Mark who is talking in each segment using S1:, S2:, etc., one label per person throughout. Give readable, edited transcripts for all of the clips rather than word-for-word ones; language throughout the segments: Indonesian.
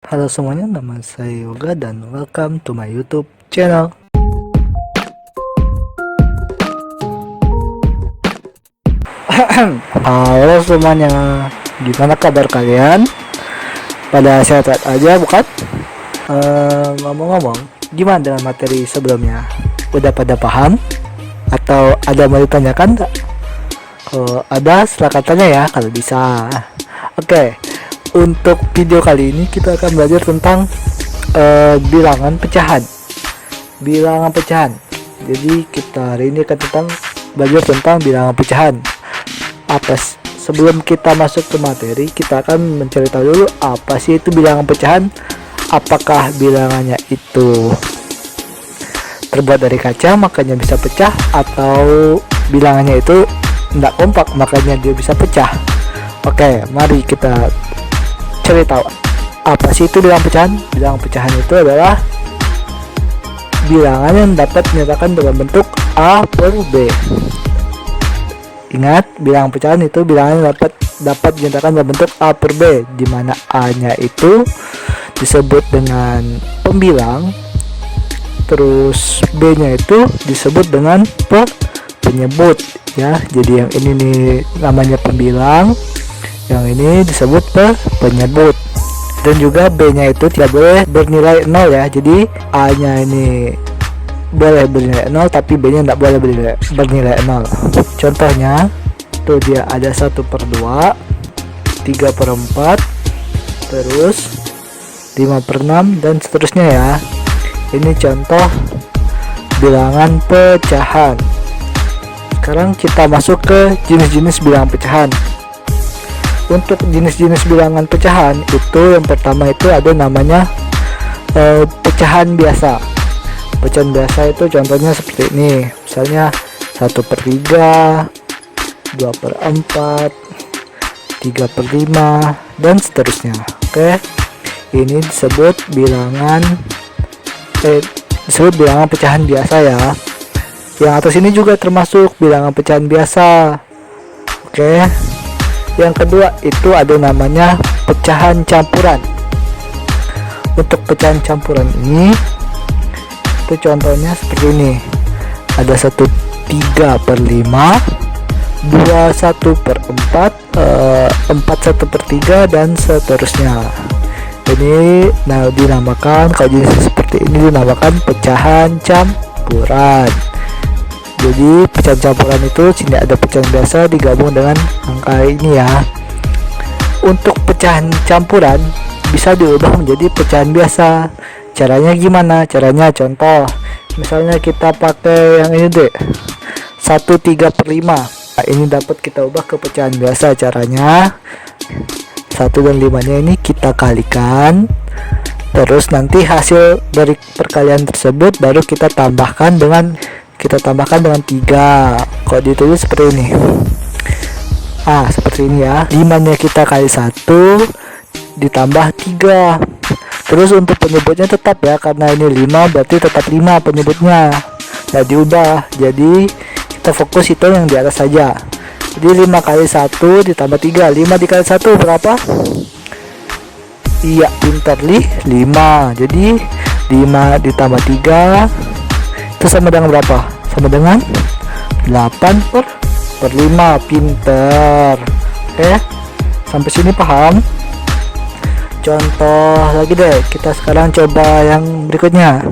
S1: Halo semuanya, nama saya Yoga dan welcome to my YouTube channel. Halo semuanya, gimana kabar kalian? Pada sehat-sehat aja bukan? Ngomong-ngomong, gimana dengan materi sebelumnya? Udah pada paham? Atau ada mau ditanyakan tak? Kalau ada silakan tanya ya kalau bisa. Oke. Untuk video kali ini kita akan belajar tentang bilangan pecahan. Jadi kita hari ini akan belajar tentang bilangan pecahan. Sebelum kita masuk ke materi, kita akan mencari tahu dulu apa sih itu bilangan pecahan. Apakah bilangannya itu terbuat dari kaca makanya bisa pecah, atau bilangannya itu tidak kompak makanya dia bisa pecah? Oke, mari kita cari tahu apa sih itu bilangan pecahan. Bilangan pecahan itu adalah bilangan yang dapat dinyatakan dalam bentuk A per B. Ingat, bilangan pecahan itu bilangan yang dapat dinyatakan dalam bentuk A per B, di mana A-nya itu disebut dengan pembilang, terus B-nya itu disebut dengan penyebut ya. Jadi yang ini nih namanya pembilang, yang ini disebut penyebut, dan juga B-nya itu tidak boleh bernilai 0 ya. Jadi A-nya ini boleh bernilai 0 tapi B-nya tidak boleh bernilai 0. Contohnya tuh dia ada 1/2, 3/4, terus 5/6 dan seterusnya ya. Ini contoh bilangan pecahan. Sekarang kita masuk ke jenis-jenis bilangan pecahan. Untuk jenis-jenis bilangan pecahan itu, yang pertama itu ada namanya pecahan biasa. Pecahan biasa itu contohnya seperti ini, misalnya 1/3, 2/4, 3/5 dan seterusnya. Oke, ini disebut bilangan pecahan biasa ya. Yang atas ini juga termasuk bilangan pecahan biasa. Oke. Yang kedua itu ada namanya pecahan campuran. Untuk pecahan campuran ini itu contohnya seperti ini, ada 1/3/5, 2/1/4, 4/1/3 dan seterusnya. Ini dinamakan, kalau jenis seperti ini dinamakan pecahan campuran. Jadi pecahan campuran itu sini ada pecahan biasa digabung dengan angka ini ya. Untuk pecahan campuran bisa diubah menjadi pecahan biasa. Caranya gimana? Caranya contoh, misalnya kita pakai yang ini deh, 1/3/5. Nah, ini dapat kita ubah ke pecahan biasa. Caranya 1 dan 5 nya ini kita kalikan, terus nanti hasil dari perkalian tersebut baru kita tambahkan dengan 3. Kalau ditulis seperti ini, seperti ini ya. 5 nya kita kali 1 ditambah 3. Terus untuk penyebutnya tetap ya, karena ini 5 berarti tetap 5 penyebutnya, nah diubah. Jadi kita fokus itu yang di atas saja. Jadi 5 kali 1 ditambah 3. 5 dikali 1 berapa? Iya, pintar 5. Jadi 5 ditambah 3 itu sama dengan berapa? Sama dengan 8/5. Pinter. Oke, sampai sini paham? Contoh lagi deh, kita sekarang coba yang berikutnya,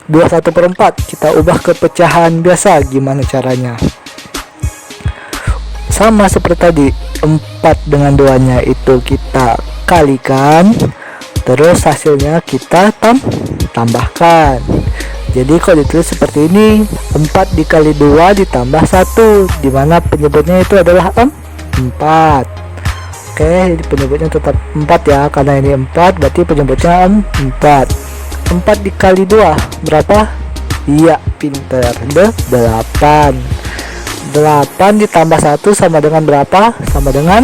S1: 21/4. Kita ubah ke pecahan biasa. Gimana caranya? Sama seperti tadi, 4 dengan 2 nya itu kita kalikan, terus hasilnya kita tambahkan. Jadi kalau ditulis seperti ini, 4 dikali 2 ditambah 1, dimana penyebutnya itu adalah 4. Oke, jadi penyebutnya tetap 4 ya, karena ini 4 berarti penyebutnya 4. 4 dikali 2 berapa? Iya, pinter, 8. 8 ditambah 1 sama dengan berapa? Sama dengan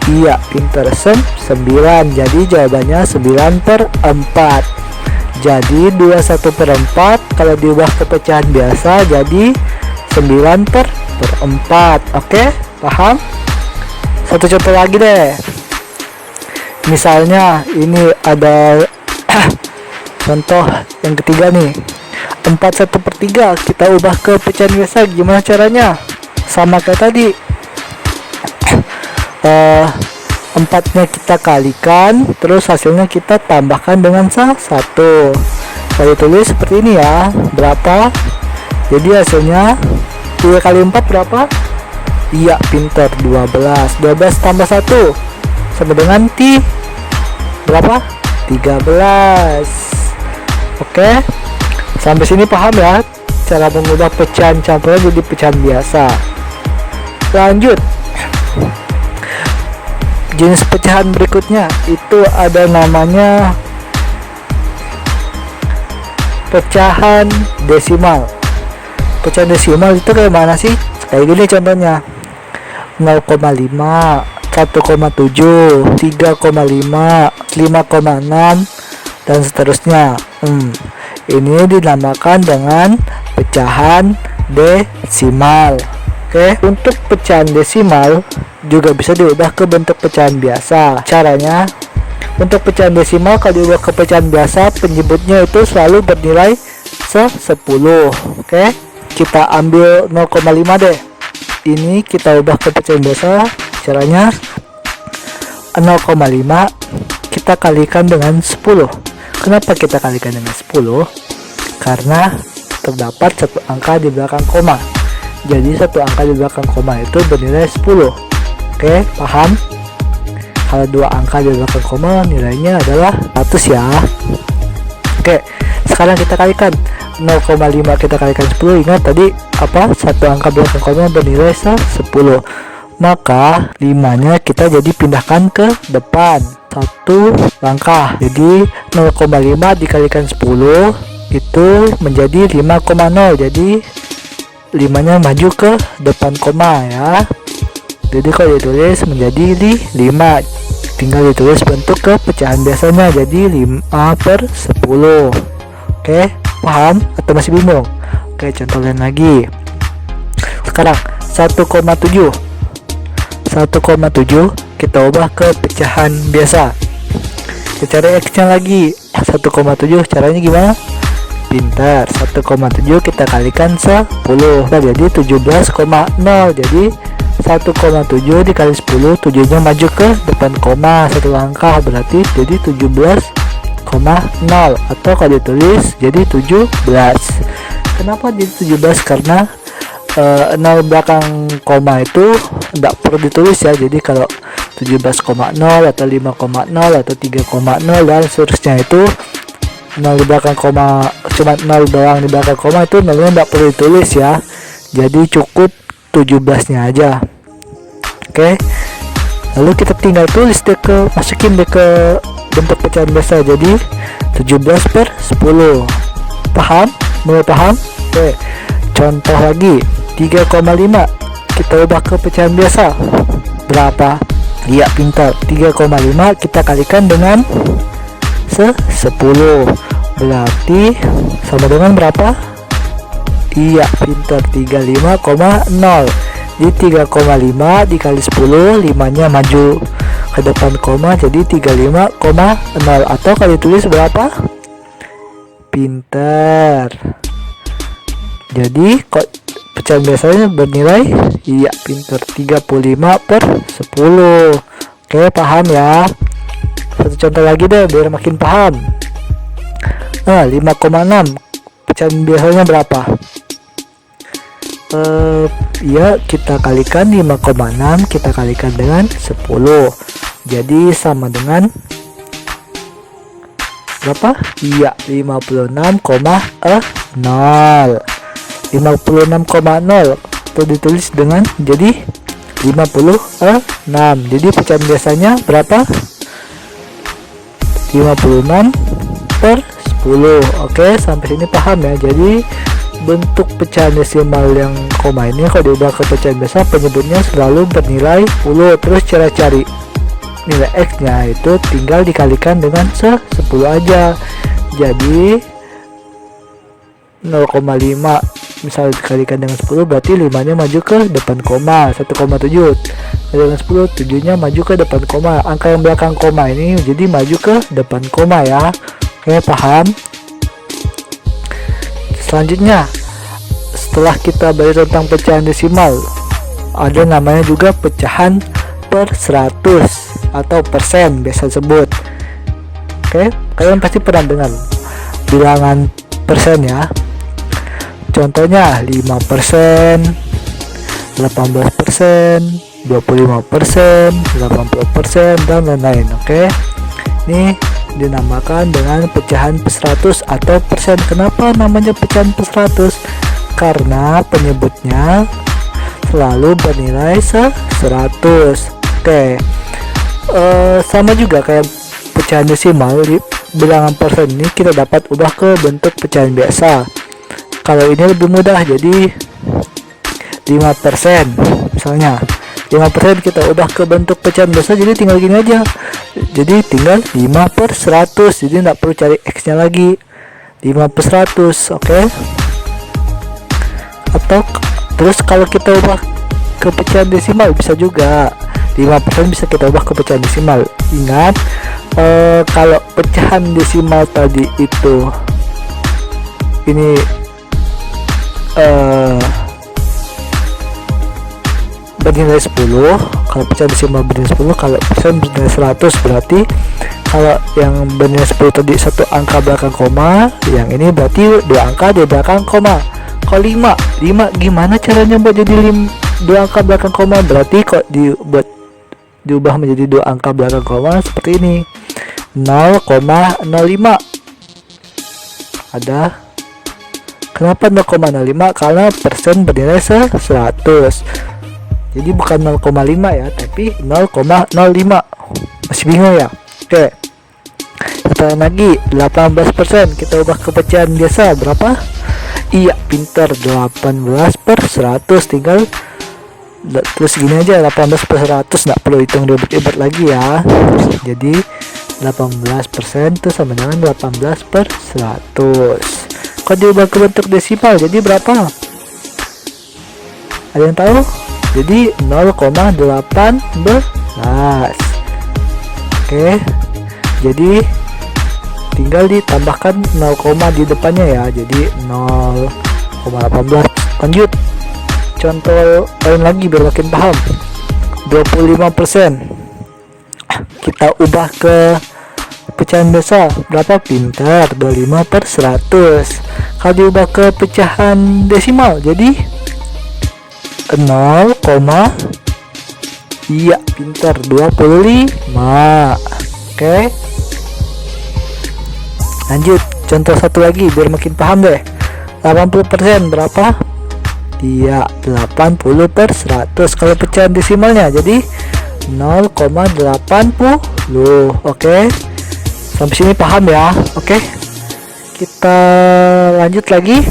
S1: iya, pinter, 9. Jadi jawabannya 9/4. Jadi 21/4 kalau diubah ke pecahan biasa jadi 9/4. Oke, paham? Satu contoh lagi deh. Misalnya ini ada contoh yang ketiga nih, 4/1/3 kita ubah ke pecahan biasa. Gimana caranya? Sama kayak tadi, 4-nya kita kalikan, terus hasilnya kita tambahkan dengan 1. Kalau tulis seperti ini ya, berapa? Jadi hasilnya 3 kali 4 berapa? Iya, pintar, 12. 12 tambah 1 sama dengan berapa? 13. Oke, sampai sini paham ya cara mengubah pecahan campuran jadi pecahan biasa. Lanjut, jenis pecahan berikutnya itu ada namanya pecahan desimal. Pecahan desimal itu kayak mana sih? Kayak gini contohnya, 0,5, 1,7, 3,5, 5,6 dan seterusnya. Ini dinamakan dengan pecahan desimal. Oke, untuk pecahan desimal juga bisa diubah ke bentuk pecahan biasa. Caranya, untuk pecahan desimal kalau diubah ke pecahan biasa, penyebutnya itu selalu bernilai 10. Oke, kita ambil 0,5 deh. Ini kita ubah ke pecahan biasa. Caranya, 0,5 kita kalikan dengan 10. Kenapa kita kalikan dengan 10? Karena terdapat satu angka di belakang koma. Jadi satu angka di belakang koma itu bernilai 10. Oke, paham? Kalau dua angka di belakang koma nilainya adalah 100 ya. Oke, sekarang kita kalikan 0,5 kita kalikan 10. Ingat tadi apa? Satu angka belakang koma bernilai 10. Maka 5-nya kita jadi pindahkan ke depan satu langkah. Jadi 0,5 dikalikan 10 itu menjadi 5,0. Jadi 5-nya maju ke depan koma ya. Jadi kalau ditulis menjadi 5, tinggal ditulis bentuk ke pecahan biasanya, jadi 5/10. Oke, paham atau masih bingung? Oke, contoh lain lagi. Sekarang 1,7 kita ubah ke pecahan biasa. Kita cari X nya lagi. 1,7 caranya gimana? Pintar, 1,7 kita kalikan 10. Nah, jadi 17,0. Jadi 1,7 dikali 10, 7 nya maju ke depan koma satu langkah, berarti jadi 17,0, atau kalau ditulis jadi 17. Kenapa jadi 17? Karena 0 belakang koma itu tidak perlu ditulis ya. Jadi kalau 17,0 atau 5,0 atau 3,0 dan seterusnya itu 0 di belakang koma, cuma 0 doang di belakang koma, itu nolnya tidak perlu ditulis ya. Jadi cukup 17 nya aja. Oke, lalu kita tinggal tulis deh, masukin deh ke bentuk pecahan biasa, jadi 17/10. Paham? Mulai paham? Oke, contoh lagi, 3,5 kita ubah ke pecahan biasa. Berapa? Iya, pintar, 3,5 kita kalikan dengan 10, berarti sama dengan berapa? Iya, pintar, 35,0. Di 3,5 dikali 10, 5 nya maju ke depan koma, jadi 35,0, atau kalau ditulis berapa? Pintar. Jadi kok pecahan biasanya bernilai, iya pintar, 35/10. Oke, paham ya? Satu contoh lagi deh biar makin paham. Nah, 5,6 pecahan biasanya berapa? Ya, kita kalikan 5,6 kita kalikan dengan 10, jadi sama dengan berapa? Iya, 56,0. 56,0 itu ditulis dengan jadi 56. Jadi pecahan biasanya berapa? 56/10. Oke, sampai sini paham ya. Jadi bentuk pecahan desimal yang koma ini kalau diubah ke pecahan biasa, penyebutnya selalu bernilai 10. Terus cara cari nilai X nya itu tinggal dikalikan dengan 10 aja. Jadi 0,5 misal dikalikan dengan 10, berarti 5 nya maju ke depan koma, 1,7. dengan 10, 7-nya maju ke depan koma. Angka yang belakang koma ini jadi maju ke depan koma ya. Oke, paham? Selanjutnya, setelah kita belajar tentang pecahan desimal, ada namanya juga pecahan per 100 atau persen biasa sebut. Oke, kalian pasti pernah dengar bilangan persen ya. Contohnya 5%, 18%, 25%, 80%, dan lain-lain. Oke, ini dinamakan dengan pecahan per 100 atau persen. Kenapa namanya pecahan per 100? Karena penyebutnya selalu bernilai 100. Oke, sama juga kayak pecahan desimal. Di bilangan persen ini kita dapat ubah ke bentuk pecahan biasa. Kalau ini lebih mudah, jadi 5% misalnya. 5% kita ubah ke bentuk pecahan biasa, jadi tinggal gini aja. Jadi tinggal 5 per 100, jadi tidak perlu cari X nya lagi. 5 per 100, oke. Atau terus kalau kita ubah ke pecahan desimal bisa juga. 5% bisa kita ubah ke pecahan desimal. Ingat, kalau pecahan desimal tadi itu ini bernilai 10, kalau pecahan desimal bernilai 10, kalau persen bernilai 100, berarti kalau yang bernilai 10 tadi satu angka belakang koma, yang ini berarti dua angka di belakang koma. Kalau 5 gimana caranya buat jadi dua angka belakang koma? Berarti kok diubah menjadi dua angka belakang koma seperti ini, 0,05. Ada. Kenapa 0,05? Karena persen bernilai 100. Jadi bukan 0,5 ya, tapi 0,05. Masih bingung ya? Oke. Kita lagi 18%, kita ubah ke pecahan biasa berapa? Iya, pintar, 18 per 100. Tinggal terus gini aja, 18 per 100, nggak perlu hitung ribet-ribet lagi ya. Jadi 18% itu sama dengan 18 per 100. Kalau diubah ke bentuk desimal jadi berapa? Ada yang tahu? Jadi 0,18. Oke, jadi tinggal ditambahkan 0, di depannya ya, jadi 0,18. Lanjut contoh lain lagi biar makin paham. 25% kita ubah ke pecahan biasa berapa? Pintar, 25 per 100. Kalau diubah ke pecahan desimal jadi 0, iya pintar, 25. Oke, lanjut contoh satu lagi biar makin paham deh. 80% berapa? Iya, 80 per 100. Kalau pecahan desimalnya jadi 0,80. Oke, sampai sini paham ya? Oke, kita lanjut lagi.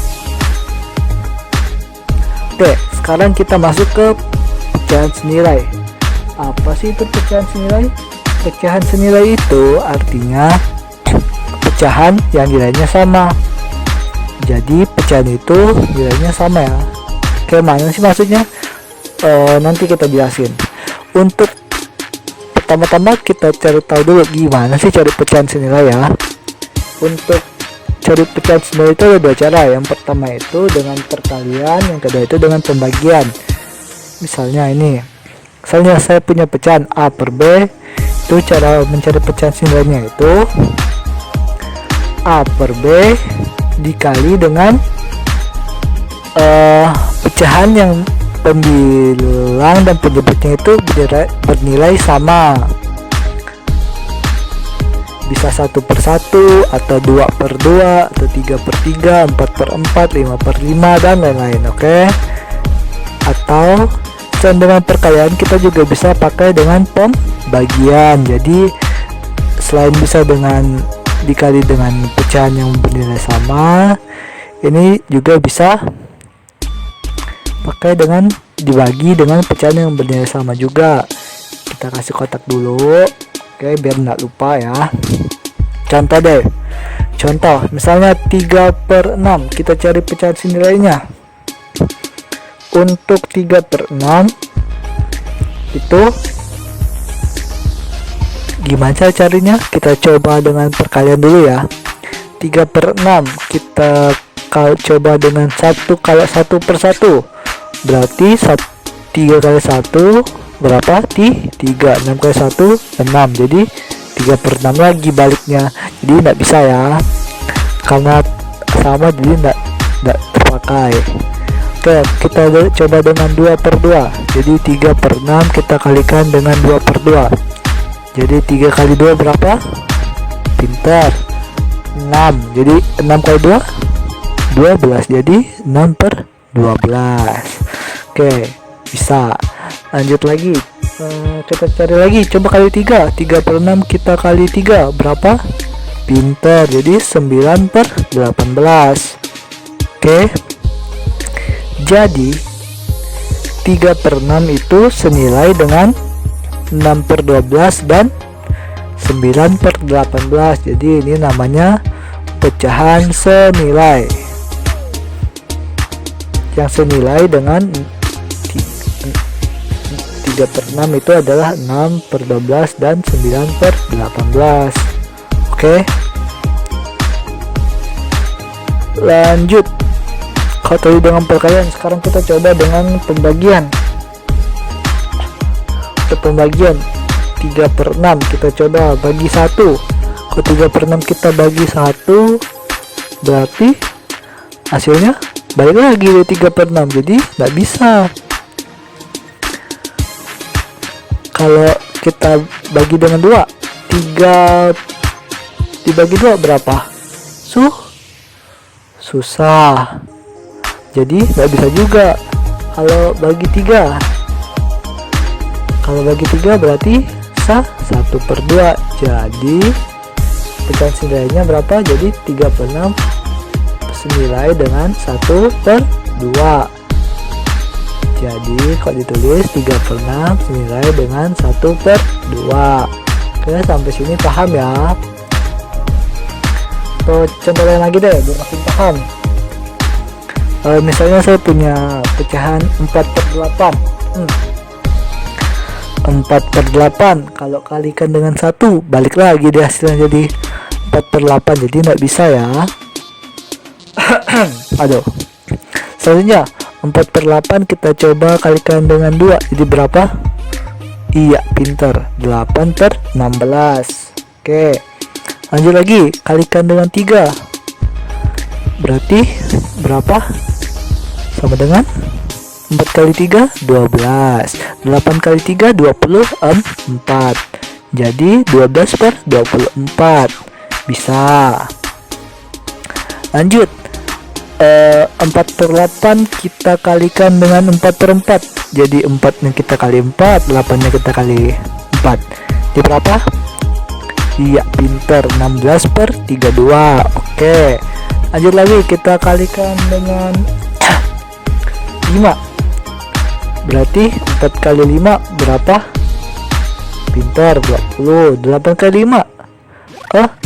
S1: Oke, sekarang kita masuk ke pecahan senilai. Apa sih itu pecahan senilai? Pecahan senilai itu artinya pecahan yang nilainya sama. Jadi pecahan itu nilainya sama ya. Kayak mana sih maksudnya? Nanti kita jelasin. Untuk pertama-tama kita cari tahu dulu gimana sih cari pecahan senilai ya. Untuk cari pecahan senilai itu ada dua cara. Yang pertama itu dengan perkalian, yang kedua itu dengan pembagian. Misalnya ini, misalnya saya punya pecahan A per B. Itu cara mencari pecahan senilainya itu A per B dikali dengan pecahan yang pembilang dan penyebutnya itu bernilai sama. Bisa 1 per 1 atau 2 per 2 atau 3 per 3, 4 per 4, 5 per 5 dan lain-lain. Oke. Atau selain dengan perkalian kita juga bisa pakai dengan pembagian. Jadi selain bisa dengan dikali dengan pecahan yang bernilai sama, ini juga bisa pakai dengan dibagi dengan pecahan yang bernilai sama juga. Kita kasih kotak dulu, oke, biar nggak lupa ya. Contoh deh, contoh misalnya 3 per 6, kita cari pecahan senilainya. Untuk 3 per 6 itu gimana caranya? Kita coba dengan perkalian dulu ya. 3/6 kita coba dengan 1 kali 1 per 1, berarti 3 kali 1 berapa? 3. 6 kali 1 6, jadi 3/6 lagi baliknya. Jadi tidak bisa ya, karena sama, jadi tidak terpakai. Oke, kita coba dengan 2/2. Jadi 3/6 kita kalikan dengan 2/2, jadi 3 kali 2 berapa? Pintar, 6. Jadi 6 kali 2 12, jadi 6/12. Oke, bisa. Lanjut lagi, kita cari lagi, coba kali 3. 3/6 kita kali 3 berapa? Pintar, jadi 9/18. Oke, jadi 3/6 itu senilai dengan 6/12 dan 9/18. Jadi ini namanya pecahan senilai, yang senilai dengan 3/6 itu adalah 6/12 dan 9/18. Oke, lanjut. Kalau tadi dengan perkalian, sekarang kita coba dengan pembagian. Untuk pembagian 3/6 kita coba bagi 1. Kalau 3/6 kita bagi 1, berarti hasilnya balik lagi dari 3/6, jadi nggak bisa. Kalau kita bagi dengan 2, 3 dibagi 2 berapa? Susah, jadi nggak bisa juga. Kalau bagi 3, berarti 1/2, jadi pecahan senilainya berapa? Jadi 3/6 senilai dengan 1/2. Jadi kalau ditulis 3/6 senilai dengan 1/2. Oke, sampai sini paham ya? Contoh lain lagi deh biar makin paham. Misalnya saya punya pecahan 4/8. 4/8 kalau kalikan dengan 1 balik lagi deh hasilnya jadi 4/8, jadi nggak bisa ya. Aduh. Selanjutnya 4/8 kita coba kalikan dengan 2, jadi berapa? Iya, pintar, 8/16. Oke, lanjut lagi, kalikan dengan 3, berarti berapa? Sama dengan 4 kali 3 12, 8 kali 3 24, jadi 12/24. Bisa. Lanjut, 4/8 kita kalikan dengan 4/4, jadi 4 nya kita kali 4, 8 nya kita kali 4, jadi berapa? Iya, pinter, 16/32. Oke, lanjut lagi, kita kalikan dengan 5, berarti 4 kali 5 berapa? Pintar, 20. 8 kali 5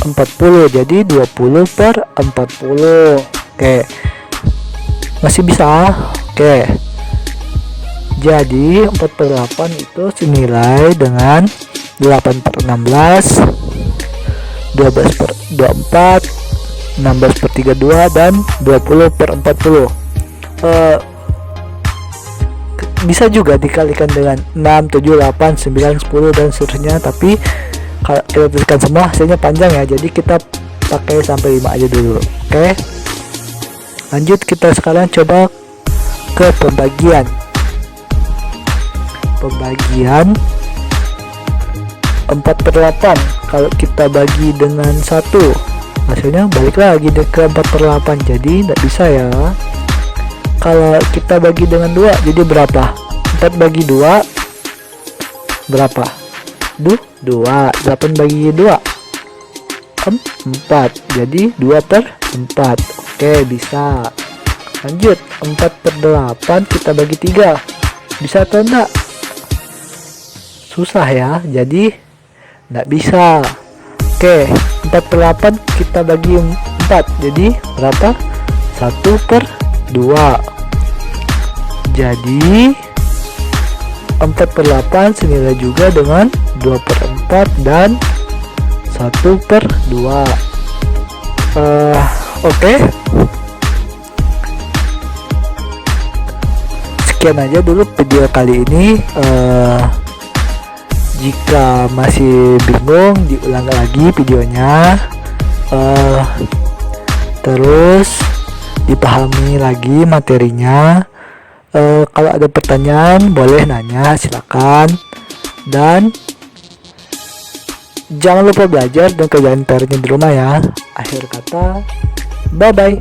S1: 40, jadi 20/40. Oke, masih bisa. Oke, jadi 4/8 itu senilai dengan 8/16, 12/24, 16/32 dan 20/40. Bisa juga dikalikan dengan 6, 7, 8, 9, 10 dan seterusnya, tapi kalau kita tuliskan semua hasilnya panjang ya, jadi kita pakai sampai 5 aja dulu. Oke, lanjut, kita sekarang coba ke pembagian 4/8. Kalau kita bagi dengan 1, hasilnya balik lagi ke 4/8, jadi tidak bisa ya. Kalau kita bagi dengan 2, jadi berapa? 4 bagi 2 berapa? 2. 8 bagi 2 4, jadi 2/4. Oke, bisa. Lanjut, 4/8 kita bagi 3, bisa atau enggak? Susah ya, jadi enggak bisa. Oke, 4/8 kita bagi 4, jadi berapa? 1/2, jadi 4/8 senilai juga dengan 2/4 dan 1/2. Oke. Sekian aja dulu video kali ini. Jika masih bingung, diulang lagi videonya, terus dipahami lagi materinya. Kalau ada pertanyaan boleh nanya, silakan. Dan jangan lupa belajar dan kerjain PR-nya di rumah ya. Akhir kata, bye bye.